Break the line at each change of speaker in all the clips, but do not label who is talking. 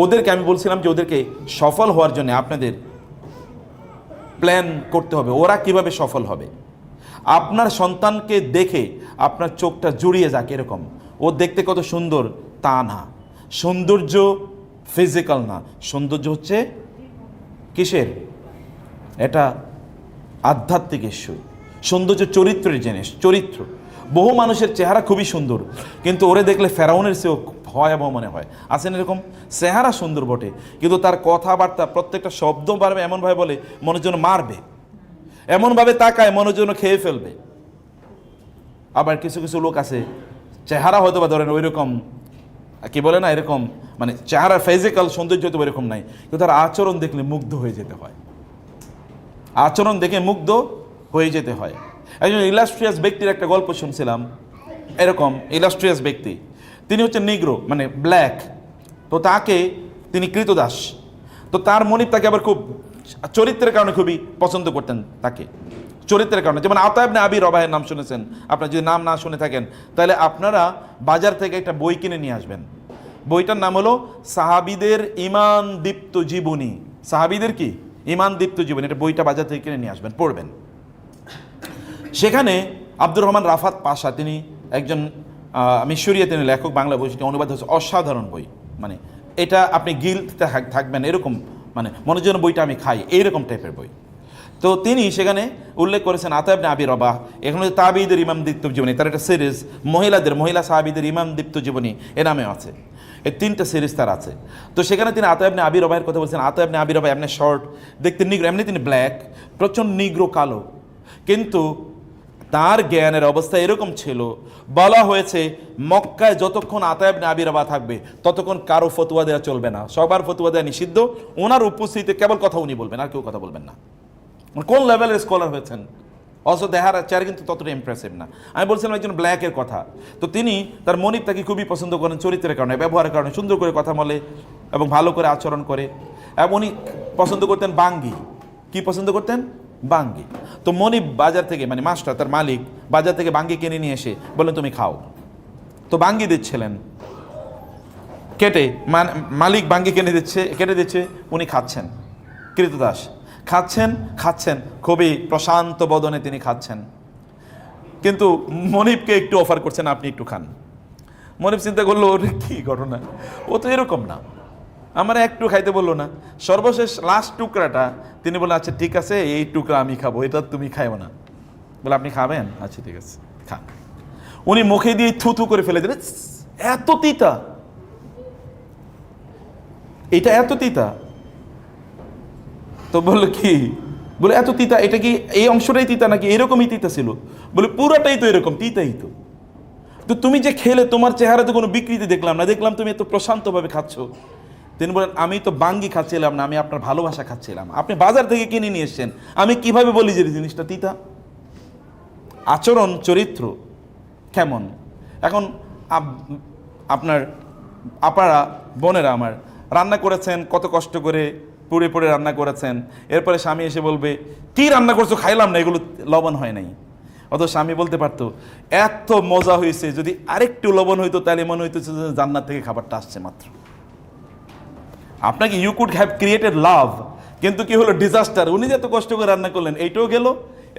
ওদেরকে আমি বলছিলাম যে ওদেরকে সফল হওয়ার জন্য আপনাদের প্ল্যান করতে হবে, ওরা কিভাবে সফল হবে। আপনার সন্তানকে দেখে আপনার চোখটা জুড়িয়ে যাক এরকম, ও দেখতে কত সুন্দর তা না। সৌন্দর্য ফিজিক্যাল না, সৌন্দর্য হচ্ছে কিসের? এটা আধ্যাত্মিক ইস্যু। সৌন্দর্য চরিত্রের জিনিস, চরিত্র। বহু মানুষের চেহারা খুবই সুন্দর, কিন্তু ওরে দেখলে ফেরাউনের চেয়েও ভয়াবহ মনে হয়। আছেন এরকম? চেহারা সুন্দর বটে, কিন্তু তার কথাবার্তা প্রত্যেকটা শব্দ পারবে এমনভাবে বলে মনের জন্য মারবে, এমনভাবে তাকায় মনের জন্য খেয়ে ফেলবে। আবার কিছু কিছু লোক আছে চেহারা হয়তো বা ধরেন ওই রকম কি বলে না, এরকম মানে চেহারা ফিজিক্যাল সৌন্দর্য হয়তো এরকম নাই, কিন্তু তার আচরণ দেখলে মুগ্ধ হয়ে যেতে হয়, আচরণ দেখে মুগ্ধ হয়ে যেতে হয়। একজন ইলাস্ট্রিয়াস ব্যক্তির একটা গল্প শুনছিলাম, এরকম ইলাস্ট্রিয়াস ব্যক্তি, তিনি হচ্ছেন নিগ্রো মানে ব্ল্যাক, তো তাকে তিনি কৃতদাস, তো তার মনিব তাকে আবার খুব চরিত্রের কারণে খুবই পছন্দ করতেন তাকে, চরিত্রের কারণে। যেমন আতা ইবনে আবি রবাহের নাম শুনেছেন, আপনারা যদি নাম না শুনে থাকেন তাহলে আপনারা বাজার থেকে একটা বই কিনে নিয়ে আসবেন। বইটার নাম হলো সাহাবীদের ঈমান দীপ্ত জীবনী। সাহাবীদের কি? ঈমান দীপ্ত জীবনী। এটা বইটা বাজার থেকে কিনে নিয়ে আসবেন, পড়বেন। সেখানে আব্দুর রহমান রাফাত পাশা, তিনি একজন মিশরীয় তিনি লেখক, বাংলা বইটি অনুবাদ হচ্ছে, অসাধারণ বই। মানে এটা আপনি গিলতে থাকবেন এরকম, মানে মনের জন্য বইটা আমি খাই এইরকম টাইপের বই। তো তিনি সেখানে উল্লেখ করেছেন আতা ইবনে আবি রবাহ, এখানে তাবিঈদের ইমাম দীপ্ত জীবনী, তার একটা সিরিজ মহিলা সাহাবীদের ইমাম দীপ্ত জীবনী এ নামেও আছে, এই 3টা সিরিজ তার আছে। তো সেখানে তিনি আতা ইবনে আবি রবাহের কথা বলছেন। আতা ইবনে আবি রবাহ এমনি শর্ট, দেখতে নিগ্রো, এমনি তিনি ব্ল্যাক, প্রচণ্ড নিগ্রো কালো, কিন্তু তার জ্ঞানের অবস্থা এরকম ছিল, বলা হয়েছে মক্কায় যতক্ষণ আতা ইবনে আবি রবাহ থাকবে ততক্ষণ কারো ফতোয়া দেওয়া চলবে না, সবার ফতোয়া দেওয়া নিষিদ্ধ, ওনার উপস্থিতিতে কেবল কথা উনি বলবেন, আর কেউ কথা বলবেন না। কোন লেভেলের স্কলার হয়েছেন, অথচ দেখার চেহারা কিন্তু ততটা ইমপ্রেসিভ না। আমি বলছিলাম একজন ব্ল্যাকের কথা, তো তিনি তার মনিব তাকে খুবই পছন্দ করেন চরিত্রের কারণে, ব্যবহারের কারণে, সুন্দর করে কথা বলে এবং ভালো করে আচরণ করে। এবং উনি পছন্দ করতেন বাঙ্গি। কি পছন্দ করতেন? বাঙ্গি। তো মনিব বাজার থেকে, মানে মাস্টার তার মালিক বাজার থেকে বাঙ্গি কিনে নিয়ে এসে বললেন তুমি খাও। তো বাঙ্গি দিচ্ছিলেন কেটে, মালিক বাঙ্গি কেটে দিচ্ছে, উনি খাচ্ছেন, কৃতদাস খাচ্ছেন খুবই প্রশান্ত বদনে তিনি খাচ্ছেন, কিন্তু মনিবকে একটু অফার করছেন আপনি একটু খান। মনিব চিন্তা করলো ওরে কি ঘটনা, ও তো এরকম না, আমার একটু খাইতে বললো না। সর্বশেষ লাস্ট টুকরাটা তিনি বললেন আচ্ছা ঠিক আছে এই টুকরা আমি খাবো, এটা তুমি খাইও না। বলে আপনি খাবেন? আচ্ছা ঠিক আছে খান। উনি মুখে দিয়ে থুথু করে ফেলে দিলেন, এত তিতা, এটা এত তিতা। তো বললো কি? বলে এত তিতা, এটা কি এই অংশটাই তিতা নাকি এরকমই তিতা ছিল? বলে পুরাটাই তো এরকম তিতাই তো। তো তুমি যে খেলে তোমার চেহারাতে কোনো বিকৃতি দেখলাম না, দেখলাম তুমি এত প্রশান্তভাবে খাচ্ছ। তিনি বলেন আমি তো বাঙ্গি খাচ্ছিলাম না, আমি আপনার ভালোবাসা খাচ্ছিলাম, আপনি বাজার থেকে কিনে নিয়ে এসছেন, আমি কিভাবে বলি যে জিনিসটা তিতা? আচরণ চরিত্র কেমন। এখন আপনারা বোনেরা আমার রান্না করেছেন, কত কষ্ট করে পুড়ে পুড়ে রান্না করেছেন, এরপরে স্বামী এসে বলবে কি রান্না করছো, খাইলাম না, এগুলো লবণ হয় নাই। অত স্বামী বলতে পারতো এত মজা হয়েছে, যদি আরেকটু লবণ হইতো তাহলে মনে হইতো জান্নাত থেকে খাবারটা আসছে মাত্র। আপনাকে ইউ কুড হ্যাভ ক্রিয়েটেড লাভ, কিন্তু কি হলো ডিজাস্টার। উনি যে এত কষ্ট করে রান্না করলেন এইটাও গেল,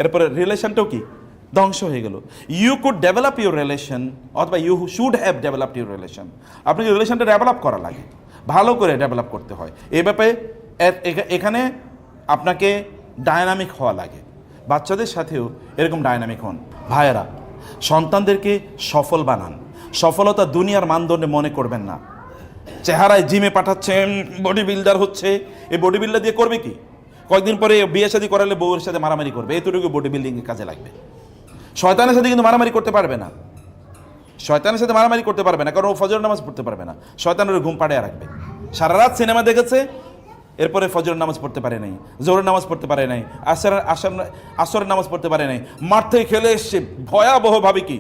এরপরে রিলেশনটাও কি ধ্বংস হয়ে গেল। You could develop your relation, অথবা you should have developed your relation. আপনাকে রিলেশনটা ডেভেলপ করা লাগে, ভালো করে ডেভেলপ করতে হয়। এই ব্যাপারে এখানে আপনাকে ডায়নামিক হওয়া লাগে। বাচ্চাদের সাথেও এরকম ডায়নামিক হন। ভাইয়েরা, সন্তানদেরকে সফল বানান। সফলতা দুনিয়ার মানদণ্ডে মনে করবেন না। চেহারায় জিমে পাঠাচ্ছেন, বডি বিল্ডার হচ্ছে, এই বডি বিল্ডার দিয়ে করবে কি? কয়েকদিন পরে বিয়ে শাদী করালে বউয়ের সাথে মারামারি করবে, এতটুকু বডি বিল্ডিংয়ের কাজে লাগবে। শয়তানের সাথে কিন্তু মারামারি করতে পারবে না, শয়তানের সাথে মারামারি করতে পারবে না, কারণ ও ফজর নামাজ পড়তে পারবে না। শয়তানের ঘুম পাড়িয়ে রাখবে। সারা রাত সিনেমা দেখেছে, এরপরে ফজরের নামাজ পড়তে পারে নাই, জোহরের নামাজ পড়তে পারে নাই, আসরের নামাজ পড়তে পারে নাই, মাঠ থেকে খেলে এসছে ভয়াবহভাবে, কি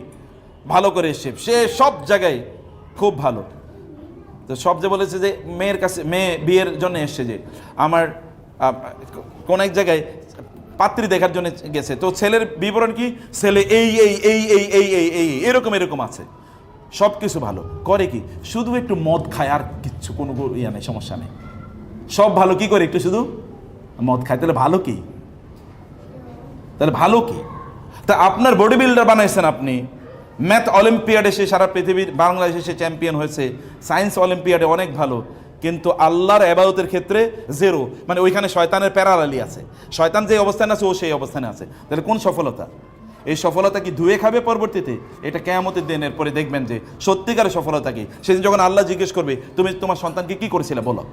ভালো করে এসছে, সে সব জায়গায় খুব ভালো। তো সব যে বলেছে যে মেয়ের কাছে, মেয়ে বিয়ের জন্য এসছে, যে আমার কোন এক জায়গায় পাত্রী দেখার জন্য গেছে, তো ছেলের বিবরণ কি, ছেলে এই এই এই এই এই এই এই এরকম এরকম আছে। সব কিছু ভালো, করে কি শুধু একটু মদ খায়, আর কিচ্ছু কোনো ইয়া নেই, সমস্যা নেই, সব ভালো। কি করে একটু শুধু মদ খায়, তাহলে ভালো কি? তাহলে ভালো কি? তা আপনার বডি বিল্ডার বানাইছেন আপনি, ম্যাথ অলিম্পিয়াডে সে সারা পৃথিবীর, বাংলাদেশে সে চ্যাম্পিয়ন হয়েছে, সায়েন্স অলিম্পিয়াডে অনেক ভালো, কিন্তু আল্লাহর ইবাদতের ক্ষেত্রে জিরো। মানে ওইখানে শয়তানের প্যারালালি আছে, শয়তান যে অবস্থানে আছে ও সেই অবস্থানে আছে। তাহলে কোন সফলতা? এই সফলতা কি ধুয়ে খাবে পরবর্তীতে? এটা কিয়ামতের দিনের পরে দেখবেন যে সত্যিকারের সফলতা কি। সেদিন যখন আল্লাহ জিজ্ঞেস করবে তুমি তোমার সন্তানকে কি করেছিলে বলো,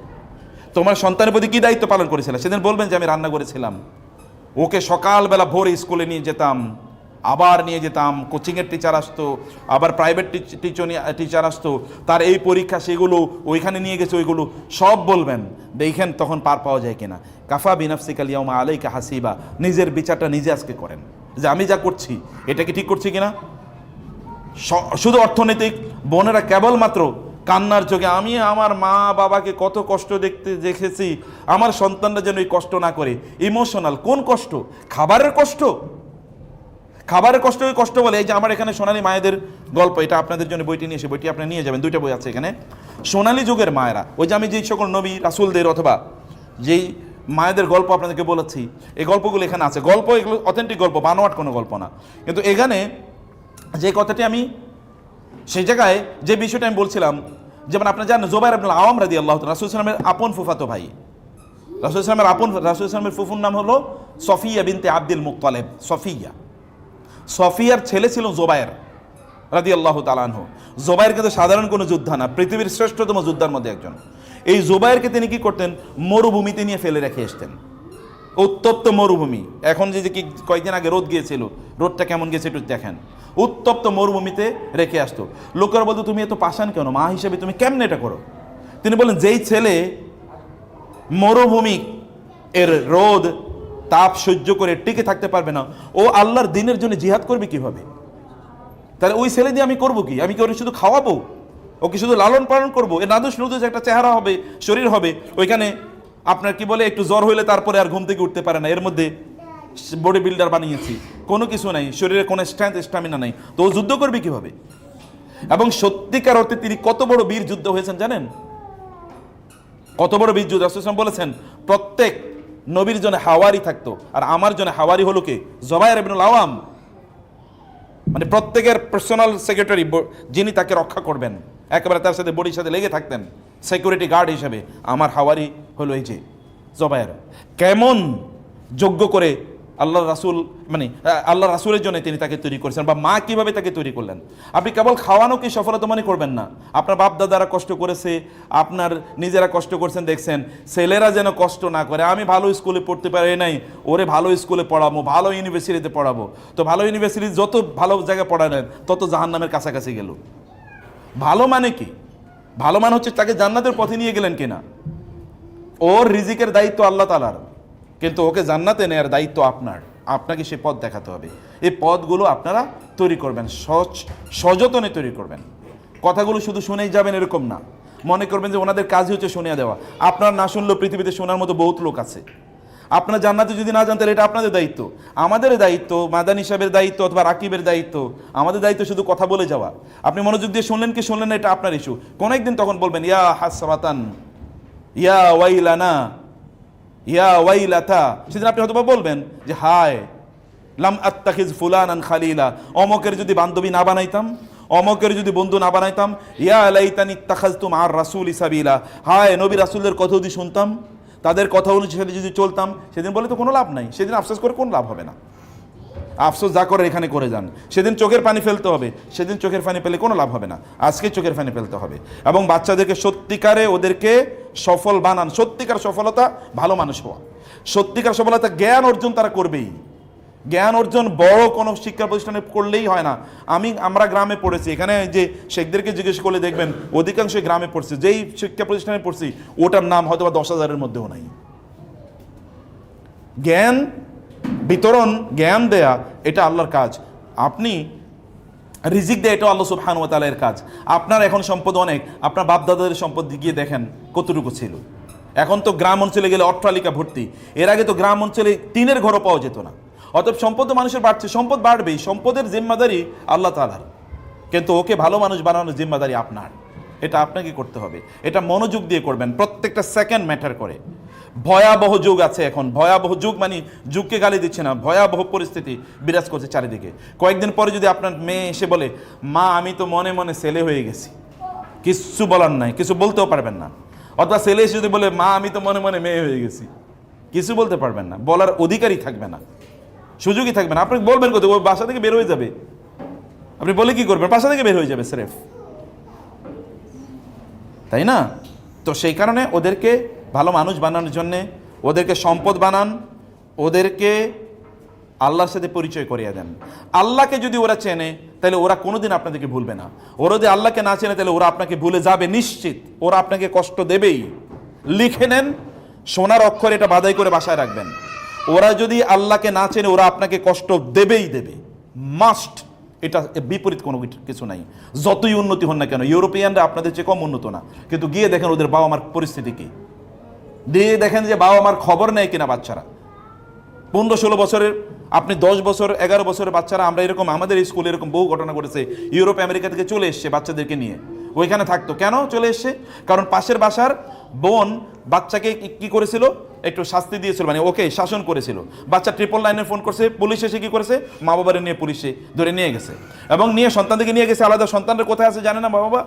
তোমার সন্তানের প্রতি কি দায়িত্ব পালন করেছিলে, সেদিন বলবেন যে আমি রান্না করেছিলাম, ওকে সকালবেলা ভোরে স্কুলে নিয়ে যেতাম, আবার নিয়ে যেতাম, কোচিংয়ের টিচার আসতো, আবার প্রাইভেট টিচার আসতো, তার এই পরীক্ষা সেগুলো ওইখানে নিয়ে গেছে, ওইগুলো সব বলবেন। দেখেন তখন পার পাওয়া যায় কিনা। কাফা বিনাফসিকাল ইয়াউমা আলাইকা হাসিবা, নিজের বিচারটা নিজে আজকে করেন যে আমি যা করছি এটা কি ঠিক করছি কিনা। শুধু অর্থনৈতিক, বোনেরা কেবলমাত্র কান্নার চোখে আমি আমার মা বাবাকে কত কষ্ট দেখেছি, আমার সন্তানরা যেন এই কষ্ট না করে। ইমোশনাল কোন কষ্ট? খাবারের কষ্ট, খাবারের কষ্ট ওই কষ্ট বলে। এই যে আমার এখানে সোনালী মায়েদের গল্প, এটা আপনাদের জন্য বইটি নিয়ে এসে, বইটি আপনি নিয়ে যাবেন, 2টা বই আছে এখানে। সোনালী যুগের মায়েরা, ওই যে আমি যেই সকল নবী রাসূলদের অথবা যেই মায়েদের গল্প আপনাদেরকে বলেছি, এই গল্পগুলো এখানে আছে। গল্প এগুলো অথেন্টিক গল্প, বানোয়াট কোনো গল্প না। কিন্তু এখানে যে কথাটি আমি সেই জায়গায় যে বিষয়টা আমি বলছিলাম, যেমন আপনারা জানেন জুবাইর ইবনুল আওয়াম রাদিয়াল্লাহু তাআলা রাসূল সাল্লাল্লাহু আলাইহি ওয়াসাল্লামের আপন ফুফাতো ভাই। রাসূল সাল্লাল্লাহু ফুফুর নাম হলো সফিয়া বিনতে আব্দুল মুত্তালিব। সফিয়ার ছেলে ছিল জুবাইর রাদিয়াল্লাহু তাআলা আনহু। জুবাইর কিন্তু সাধারণ কোনো যোদ্ধা না, পৃথিবীর শ্রেষ্ঠতম যোদ্ধার মধ্যে একজন। এই জুবাইরকে তিনি কি করতেন, মরুভূমিতে নিয়ে ফেলে রেখে আসতেন। উত্তপ্ত মরুভূমি, এখন যে কি কয়েকদিন আগে রোদ গিয়েছিল, রোদটা কেমন গেছে একটু দেখেন। উত্তপ্ত মরুভূমিতে রেখে আসতো। লোকেরা বলতো তুমি এত পাষাণ কেন, মা হিসেবে তুমি কেমনে এটা করো? তিনি বলেন যেই ছেলে মরুভূমি এর রোদ তাপ সহ্য করে টিকে থাকতে পারবে না, ও আল্লাহর দ্বীনের জন্য জিহাদ করবে কিভাবে? তাহলে ওই ছেলে দিয়ে আমি করবো কি? আমি কি ওরে শুধু খাওয়াবো, ওকে শুধু লালন পালন করবো? এর নাদুস নুদুস একটা চেহারা হবে, শরীর হবে, ওইখানে আপনার কি বলে একটু জ্বর হইলে তারপরে আর ঘুম থেকে উঠতে পারে না, এর মধ্যে বডি বিল্ডার বানিয়েছি, কোনো কিছু নাই, শরীরে কোনো স্ট্রেংথ স্ট্যামিনা নাই, তো ও যুদ্ধ করবে কিভাবে? এবং সত্যিকার অর্থে তিনি কত বড় বীর যুদ্ধ হয়েছেন জানেন? কত বড় বীর যুদ্ধ! রাসূল সাল্লাল্লাহু আলাইহি ওয়াসাল্লাম বলেছেন প্রত্যেক নবীর জন্য হাওয়ারি থাকতো, আর আমার জন্য হাওয়ারি হলো কে? জুবাইর ইবনুল আওয়াম। মানে প্রত্যেকের পার্সোনাল সেক্রেটারি, যিনি তাকে রক্ষা করবেন, একেবারে তার সাথে বডির সাথে লেগে থাকতেন সিকিউরিটি গার্ড হিসেবে, আমার হাওয়ারি হলো এই যে জুবাইর। কেমন যোগ্য করে আল্লাহ রাসূল, মানে আল্লাহ রাসূলের জন্য তিনি তাকে তৈরি করেছেন, বা মা কিভাবে তাকে তৈরি করলেন। আপনি কেবল খাওয়ানোকে সফলতা মনে করবেন না, আপনার বাপ দাদারা কষ্ট করেছে, আপনার নিজেরা কষ্ট করছেন, দেখছেন ছেলেরা যেন কষ্ট না করে। আমি ভালো স্কুলে পড়তে পারি নাই, ওরে ভালো স্কুলে পড়াবো, ভালো ইউনিভার্সিটিতে পড়াবো। তো ভালো ইউনিভার্সিটি যত ভালো জায়গায় পড়ালেন তত জাহান্নামের কাছাকাছি গেল। ভালো মানে কি? ভালো মানে হচ্ছে তাকে জান্নাতের পথে নিয়ে গেলেন কিনা। ওর রিজিকের দায়িত্ব আল্লাহ তাআলার, কিন্তু ওকে জান্নাতে নেয়ার দায়িত্ব আপনার। আপনাকে সে পথ দেখাতে হবে। এই পথগুলো আপনারা তৈরি করবেন, সযতনে তৈরি করবেন। কথাগুলো শুধু শুনেই যাবেন এরকম না, মনে করবেন যে ওনাদের কাজই হচ্ছে শুনিয়ে দেওয়া। আপনার না শুনলেও পৃথিবীতে শোনার মতো বহুত লোক আছে। আপনার জান্নাতে যদি না জানতেন, এটা আপনাদের দায়িত্ব। আমাদের দায়িত্ব, মাদানী সাহেবের দায়িত্ব অথবা রাকিবের দায়িত্ব, আমাদের দায়িত্ব শুধু কথা বলে যাওয়া। আপনি মনোযোগ দিয়ে শুনলেন কি শুনলেন না, এটা আপনার ইস্যু। কোন একদিন তখন বলবেন ইয়া হাসরাতান, ইয়া ওয়াইলানা, ইয়া ওয়াইলাতা। সেদিন আপনি হয়তো বলবেন যে হায় লাম আত্তাখিজ ফুলানান খালিলা, অমকের যদি বান্ধবী না বানাইতাম, অমকের যদি বন্ধু না বানাইতাম। ইয়া লাইতানি ইত্তাখাযতু মা'আর রাসূলি সাবিলা, হায় নবী রাসূলদের কথা যদি শুনতাম, তাদের কথা অনুসারে যদি চলতাম। সেদিন বলে তো কোনো লাভ নাই, সেদিন আফসোস করে কোনো লাভ হবে না। আফসোস যা করে এখানে করে যান। সেদিন চোখের পানি ফেলতে হবে, সেদিন চোখের পানি পেলে কোনো লাভ হবে না। আজকে চোখের পানি ফেলতে হবে এবং বাচ্চাদেরকে সত্যিকারে ওদেরকে সফল বানান। সত্যিকার সফলতা ভালো মানুষ হওয়া, সত্যিকার সফলতা জ্ঞান অর্জন তারা করবেই। জ্ঞান অর্জন বড় কোনো শিক্ষা প্রতিষ্ঠানে করলেই হয় না। আমরা গ্রামে পড়েছি, এখানে যে শেখদেরকে জিজ্ঞেস করলে দেখবেন অধিকাংশই গ্রামে পড়ছে। যেই শিক্ষা প্রতিষ্ঠানে পড়ছি ওটার নাম হয়তো বা 10,000-এর মধ্যেও নাই। জ্ঞান বিতরণ, জ্ঞান দেয়া এটা আল্লাহর কাজ। আপনি রিজিক দেয় এটা আল্লাহ সুবহানাহু ওয়া তাআলার কাজ। আপনার এখন সম্পদ অনেক, আপনার বাপ দাদাদের সম্পদ গিয়ে দেখেন কতটুকু ছিল। এখন তো গ্রাম অঞ্চলে গেলে অট্টালিকা ভর্তি, এর আগে তো গ্রাম অঞ্চলে টিনের ঘরও পাওয়া যেত না। অতএব সম্পদ মানুষের বাড়ছে, সম্পদ বাড়বেই, সম্পদের জিম্মাদারি আল্লাহ তাআলার। কিন্তু ওকে ভালো মানুষ বানানোর জিম্মাদারি আপনার, এটা আপনাকে করতে হবে। এটা মনোযোগ দিয়ে করবেন, প্রত্যেকটা সেকেন্ড ম্যাটার করে। ভয়াবহ যুগ আছে এখন, ভয়াবহ যুগ মানে যুগকে গালি দিচ্ছে না, ভয়াবহ পরিস্থিতি বিরাজ করছে চারিদিকে। কয়েকদিন পরে যদি আপনার মেয়ে এসে বলে, মা আমি তো মনে মনে ছেলে হয়ে গেছি, কিচ্ছু বলার নাই, কিছু বলতেও পারবেন না। অথবা ছেলে এসে যদি বলে, মা আমি তো মনে মনে মেয়ে হয়ে গেছি, কিছু বলতে পারবেন না, বলার অধিকারই থাকবে না, সুযোগই থাকবে না। আপনি বলবেন কোথায়? ও বাসা থেকে বের হয়ে যাবে, আপনি বলে কি করবেন? বাসা থেকে বের হয়ে যাবে স্রেফ, তাই না? তো সেই কারণে ওদেরকে ভালো মানুষ বানানোর জন্যে ওদেরকে সম্পদ বানান, ওদেরকে আল্লাহর সাথে পরিচয় করিয়ে দেন। আল্লাহকে যদি ওরা চেনে তাহলে ওরা কোনোদিন আপনাদেরকে ভুলবে না। ওরা যদি আল্লাহকে না চেনে তাহলে ওরা আপনাকে ভুলে যাবে নিশ্চিত, ওরা আপনাকে কষ্ট দেবেই। লিখে নেন, সোনার অক্ষরে এটা বাধাই করে বাসায় রাখবেন। ওরা যদি আল্লাহকে না চেনে ওরা আপনাকে কষ্ট দেবেই দেবে, মাস্ট। এটা বিপরীত কোনো কিছু নাই। যতই উন্নতি হন না কেন, ইউরোপিয়ানরা আপনাদের চেয়ে কম উন্নত না, কিন্তু গিয়ে দেখেন ওদের বাবা মার পরিস্থিতি কি, দিয়ে দেখেন যে বাবা মার খবর নেয় কিনা বাচ্চারা। 15-16 বছরের, আপনি 10 বছর 11 বছরের বাচ্চারা, আমরা এরকম আমাদের স্কুলে এরকম বহু ঘটনা ঘটেছে। ইউরোপ আমেরিকা থেকে চলে এসছে বাচ্চাদেরকে নিয়ে, ওইখানে থাকতো। কেন চলে এসছে? কারণ পাশের বাসার বোন বাচ্চাকে কি করেছিল, একটু শাস্তি দিয়েছিল, মানে ওকে শাসন করেছিল। বাচ্চা 999 ফোন করছে, পুলিশ এসে কি করেছে, মা বাবারে নিয়ে পুলিশে ধরে নিয়ে গেছে, এবং নিয়ে সন্তানদেরকে নিয়ে গেছে আলাদা। সন্তানরা কোথায় আছে জানে না মা বাবা,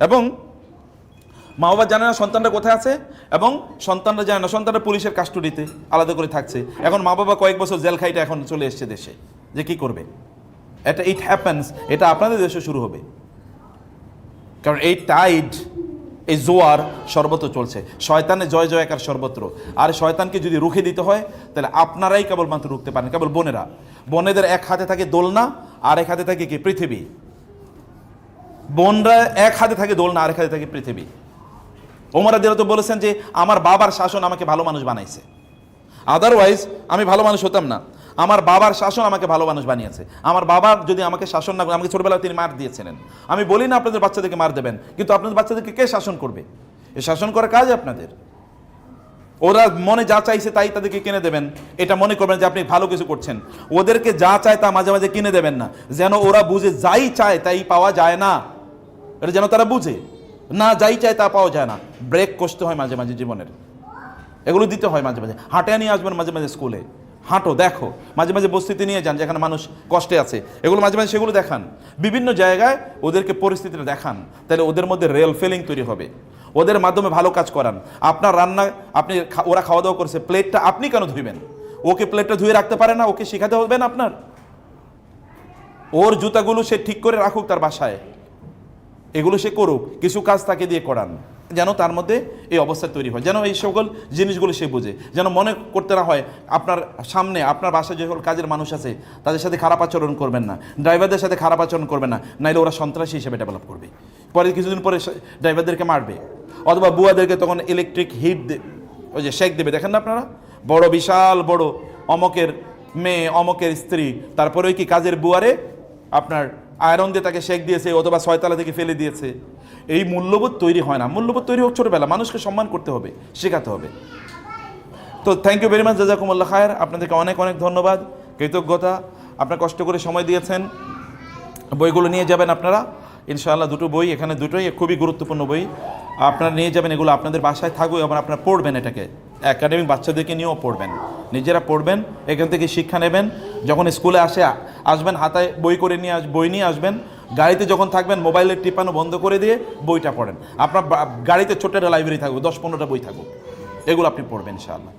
এবং মা বাবা জানে না সন্তানরা কোথায় আছে, এবং সন্তানরা জানে না, সন্তানরা পুলিশের কাস্টডিতে আলাদা করে থাকছে। এখন মা বাবা কয়েক বছর জেল খাইটা এখন চলে এসছে দেশে, যে কি করবে? এটা ইট হ্যাপেন্স, এটা আপনাদের দেশে শুরু হবে। কারণ এই টাইড, এই জোয়ার সর্বত্র চলছে, শয়তানের জয় জয়কার সর্বত্র। আর শয়তানকে যদি রুখে দিতে হয় তাহলে আপনারাই কেবলমাত্র রুখতে পারেন, কেবল বোনেরা। বোনেদের এক হাতে থাকে দোলনা, আর এক হাতে থাকে কি? পৃথিবী। বোনরা এক হাতে থাকে দোলনা, আর এক হাতে থাকে পৃথিবী। ওমর রাদিয়াল্লাহু তো বলেছেন যে আমার বাবার শাসন আমাকে ভালো মানুষ বানাইছে, আদারওয়াইজ আমি ভালো মানুষ হতাম না। আমার বাবার শাসন আমাকে ভালো মানুষ বানিয়েছে। আমার বাবা যদি আমাকে শাসন না করে, আমাকে ছোটবেলায় তিনি মার দিয়েছিলেন। আমি বলি না আপনাদের বাচ্চাদেরকে মার দেবেন, কিন্তু আপনাদের বাচ্চাদেরকে কে শাসন করবে? এই শাসন করার কাজ আপনাদের। ওরা মনে যা চাইছে তাই তাদেরকে কিনে দেবেন, এটা মনে করবেন যে আপনি ভালো কিছু করছেন। ওদেরকে যা চায় তা মাঝে মাঝে কিনে দেবেন না, যেন ওরা বুঝে যাই চায় তাই পাওয়া যায় না, এটা যেন তারা বুঝে না, যাই চায় তা পাওয়া যায় না। ব্রেক কষতে হয় মাঝে মাঝে জীবনের, এগুলো দিতে হয় মাঝে মাঝে। হাঁটে নিয়ে আসবেন মাঝে মাঝে স্কুলে, হাঁটো, দেখো, মাঝে মাঝে বস্তিতে নিয়ে যান যেখানে মানুষ কষ্টে আছে, এগুলো মাঝে মাঝে সেগুলো দেখান। বিভিন্ন জায়গায় ওদেরকে পরিস্থিতিটা দেখান, তাহলে ওদের মধ্যে রিয়েল ফিলিং তৈরি হবে। ওদের মাধ্যমে ভালো কাজ করান। আপনার রান্না, আপনি ওরা খাওয়া দাওয়া করছে, প্লেটটা আপনি কেন ধুইবেন? ওকে প্লেটটা ধুয়ে রাখতে পারে না? ওকে শেখাতে হবে না আপনার? ওর জুতাগুলো সে ঠিক করে রাখুক তার বাসায়, এগুলো সে করুক, কিছু কাজ তাকে দিয়ে করান, যেন তার মধ্যে এই অবস্থা তৈরি হয়, যেন এই সকল জিনিসগুলো সে বোঝে, যেন মনে করতে না হয় আপনার সামনে আপনার বাসায় যে সকল কাজের মানুষ আছে তাদের সাথে খারাপ আচরণ করবেন না, ড্রাইভারদের সাথে খারাপ আচরণ করবেন না, নাইলে ওরা সন্ত্রাসী হিসেবে ডেভেলপ করবে, পরে কিছুদিন পরে ড্রাইভারদেরকে মারবে, অথবা বুয়াদেরকে তখন ইলেকট্রিক হিট ওই যে শেক দেবে। দেখেন না আপনারা, বড় বিশাল বড় অমকের মেয়ে, অমকের স্ত্রী, তারপরে কি কাজের বুয়ারে আপনার আয়রন দিয়ে তাকে শেক দিয়েছে, অথবা 6 তলা থেকে ফেলে দিয়েছে। এই মূল্যবোধ তৈরি হয় না। মূল্যবোধ তৈরি হোক ছোটবেলা, মানুষকে সম্মান করতে হবে, শেখাতে হবে। তো থ্যাংক ইউ ভেরি মাচ, জাযাকুমুল্লাহ খায়ের। আপনাদেরকে অনেক অনেক ধন্যবাদ, কৃতজ্ঞতা। আপনারা কষ্ট করে সময় দিয়েছেন। বইগুলো নিয়ে যাবেন আপনারা ইনশাআল্লাহ। দুটো বই এখানে, দুটোই খুবই গুরুত্বপূর্ণ বই, আপনারা নিয়ে যাবেন। এগুলো আপনাদের বাসায় থাকবে এবং আপনারা পড়বেন, এটাকে একাডেমিক বাচ্চাদেরকে নিয়েও পড়বেন, নিজেরা পড়বেন, এখান থেকে শিক্ষা নেবেন। যখন স্কুলে আসবেন হাতায় বই করে নিয়ে বই নিয়ে আসবেন। গাড়িতে যখন থাকবেন মোবাইলের টিপানো বন্ধ করে দিয়ে বইটা পড়েন। আপনার গাড়িতে ছোট্ট একটা লাইব্রেরি থাকবে, 10-15টা বই থাকুক, এগুলো আপনি পড়বেন ইনশাআল্লাহ।